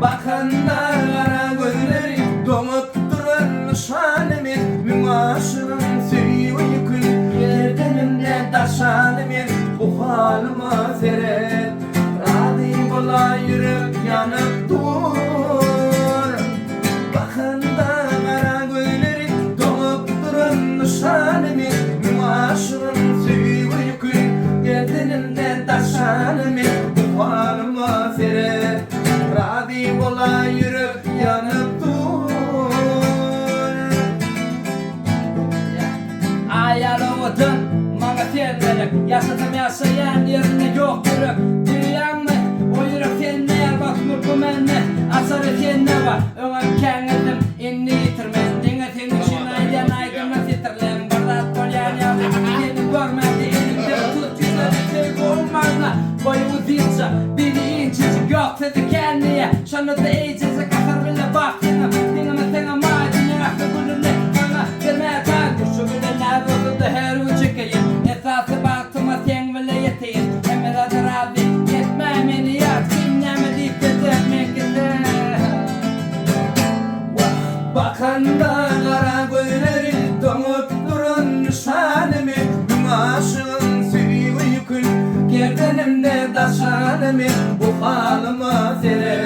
Bakanda kara gözleri donup durur nişanımı Mün aşığın süyü kül yerdenimde daşanımı Bu halıma seret Radi bola yürüp yanıp dur Bakanda kara gözleri donup durur nişanımı Mün aşığın süyü kül yerdenimde daşanımı Bu halıma seret Radi bola yürüp yanıp dur Ayarlamadın bana fellerek Yaşadım yaşayan yerine yok yürü Dünyamı o yürü felneye bakmır bu menne Asarı felne var öğen kengedim inni yitirmen Dine senin için aydan aydınla titirlen Bardat kolyan yazı seni görmedi elimde tut güzel tek olmazla Boyu dince beni incecik yok dedi kendine Şanlı da iyicesi kakar bile bak yine Dinime tena macine aklı gülünle Bana vermeye kanka şu gülenler oldu her uçukayım Esası baktıma sen bile yeteyim Emel adır abi yetmem beni yat Kimleme dikkat etmek eder Bakanda kara gözleri donup durun nişanımı Mün aşığın süyü kül gerdenimde daşanımı Bu halıma seret